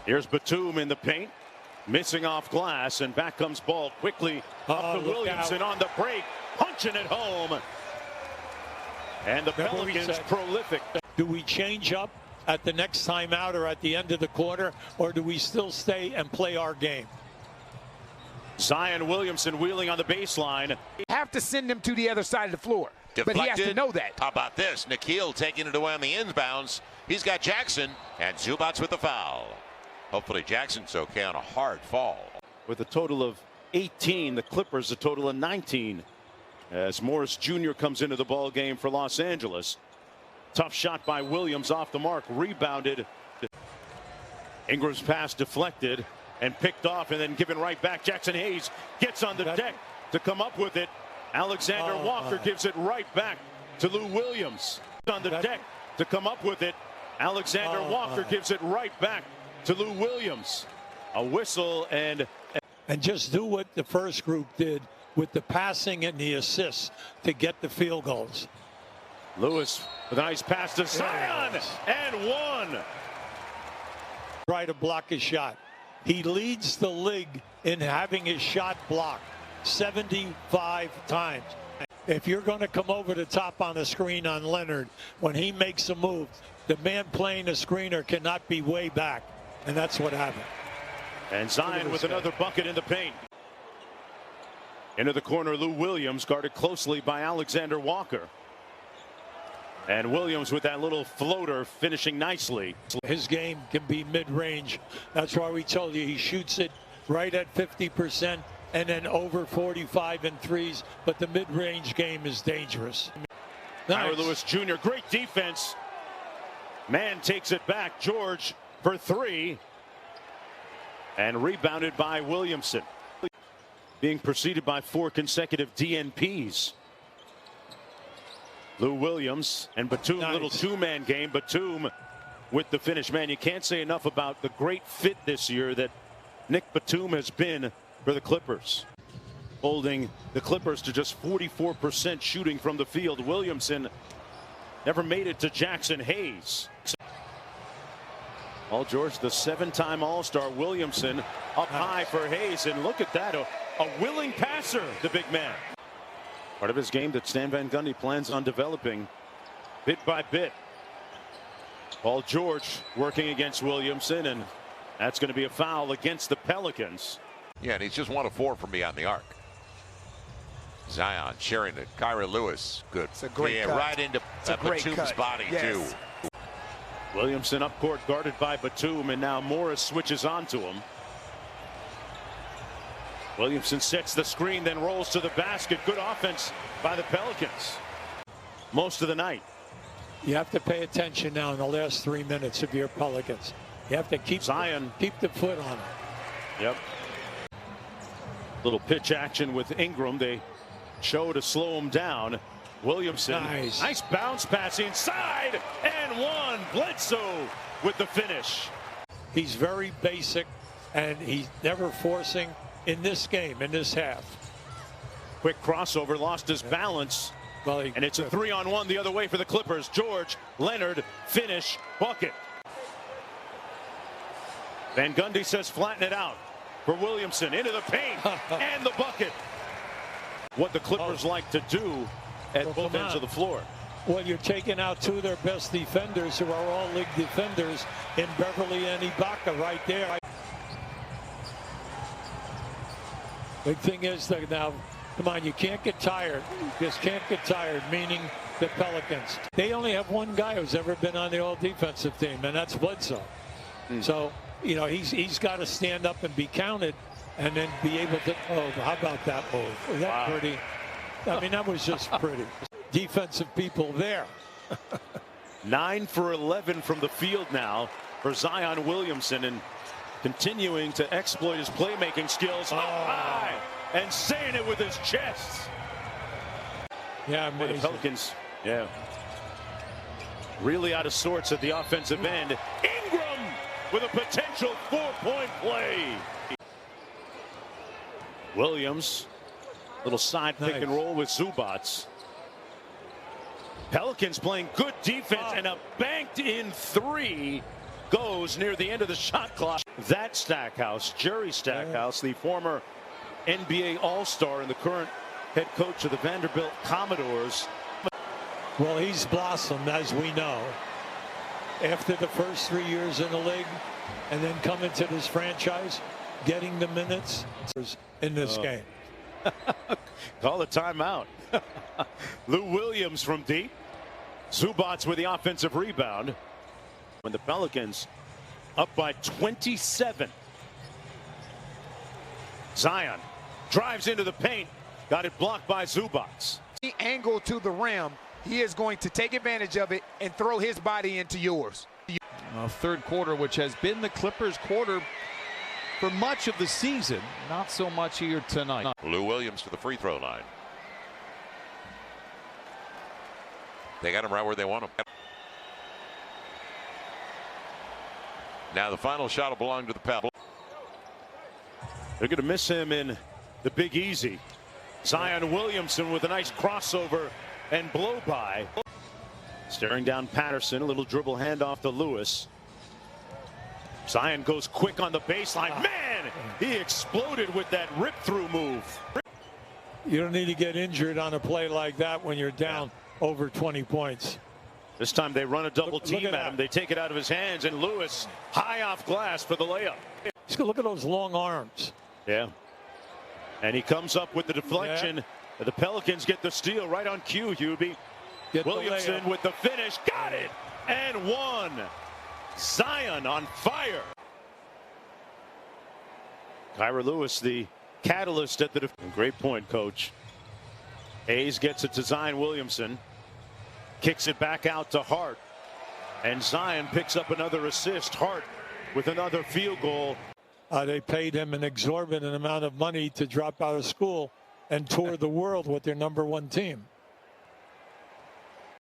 Here's Batum in the paint, missing off glass, and back comes ball quickly up to Williamson on the break, punching it home. And the Pelicans prolific. Do we change up at the next timeout or at the end of the quarter, or do we still stay and play our game? Zion Williamson wheeling on the baseline. Have to send him to the other side of the floor. Deflected. But he has to know that. How about this? Nikhil taking it away on the inbounds. He's got Jackson, and Zubac with the foul. Hopefully Jackson's okay on a hard fall. With a total of 18, the Clippers a total of 19. As Morris Jr. comes into the ball game for Los Angeles. Tough shot by Williams off the mark, rebounded. Ingram's pass deflected and picked off and then given right back. Jackson Hayes gets on the deck to come up with it. Alexander Walker gives it right back to Lou Williams. On the deck to come up with it. Alexander Walker gives it right back to Lou Williams. A whistle and just do what the first group did with the passing and the assists to get the field goals. Lewis with a nice pass to Zion and one. Try to block his shot. He leads the league in having his shot blocked 75 times. If you're going to come over the top on the screen on Leonard, when he makes a move, the man playing the screener cannot be way back. And that's what happened. And Zion with another bucket in the paint. Into the corner, Lou Williams guarded closely by Alexander Walker. And Williams with that little floater finishing nicely. His game can be mid-range. That's why we told you he shoots it right at 50% and then over 45 in threes. But the mid-range game is dangerous. Howard Lewis Jr. Great defense. Man takes it back. George for three. And rebounded by Williamson. Being preceded by 4 consecutive DNPs. Lou Williams and Batum, little two-man game. Batum with the finish. Man, you can't say enough about the great fit this year that Nick Batum has been for the Clippers. Holding the Clippers to just 44% shooting from the field. Williamson never made it to Jackson Hayes. Paul George, the 7-time All-Star. Williamson up high for Hayes, and look at that, a willing passer, the big man. Part of his game that Stan Van Gundy plans on developing bit by bit. Paul George working against Williamson, and that's going to be a foul against the Pelicans. Yeah, and he's just 1 of 4 from beyond the arc. Zion sharing it. Kyra Lewis, good. It's a great cut. Right into Batum's body, too. Williamson up court guarded by Batum, and now Morris switches onto him. Williamson sets the screen, then rolls to the basket. Good offense by the Pelicans most of the night. You have to pay attention now in the last 3 minutes of your Pelicans. You have to keep Zion. Keep the foot on it. Yep. Little pitch action with Ingram. They show to slow him down. Williamson. Nice bounce pass inside and one. Bledsoe with the finish. He's very basic and he's never forcing in this game, in this half. Quick crossover, lost his balance. Well, and it's a 3-on-1 the other way for the Clippers. George, Leonard, finish, bucket. Van Gundy says flatten it out for Williamson into the paint and the bucket. What the Clippers like to do at both ends of the floor. Well, you're taking out 2 of their best defenders who are all league defenders in Beverly and Ibaka right there. Big thing is that now, come on, you can't get tired. You just can't get tired, meaning the Pelicans. They only have 1 guy who's ever been on the all-defensive team, and that's Bledsoe. So, you know, he's got to stand up and be counted and then be able to, oh, how about that move? Was that pretty? I mean, that was just pretty. Defensive people there. 9 for 11 from the field now for Zion Williamson, and continuing to exploit his playmaking skills up high and saying it with his chest. Yeah, amazing. The Pelicans, really out of sorts at the offensive end. Ingram with a potential 4-point play. Williams, little side pick and roll with Zubac. Pelicans playing good defense and a banked in 3 goes near the end of the shot clock. That Stackhouse, Jerry Stackhouse, the former NBA All-Star and the current head coach of the Vanderbilt Commodores. Well, he's blossomed, as we know, after the first 3 years in the league, and then coming to this franchise, getting the minutes in this game. Call a timeout. Lou Williams from deep. Zubac with the offensive rebound. When the Pelicans up by 27. Zion drives into the paint. Got it blocked by Zubac. The angle to the rim, he is going to take advantage of it and throw his body into yours. Third quarter, which has been the Clippers' quarter for much of the season. Not so much here tonight. Lou Williams to the free throw line. They got him right where they want him. Now the final shot will belong to the Pelicans. They're going to miss him in the Big Easy. Zion Williamson with a nice crossover and blow by. Staring down Patterson, a little dribble handoff to Lewis. Zion goes quick on the baseline. Man, he exploded with that rip through move. You don't need to get injured on a play like that when you're down over 20 points. This time they run a double team at him. They take it out of his hands, and Lewis high off glass for the layup. Look at those long arms. Yeah. And he comes up with the deflection. Yeah. The Pelicans get the steal right on cue, Hubie. Williamson with the finish. Got it. And one. Zion on fire. Kyra Lewis, the catalyst at the great point, coach. Hayes gets it to Zion Williamson. Kicks it back out to Hart. And Zion picks up another assist. Hart with another field goal. They paid him an exorbitant amount of money to drop out of school and tour the world with their #1 team.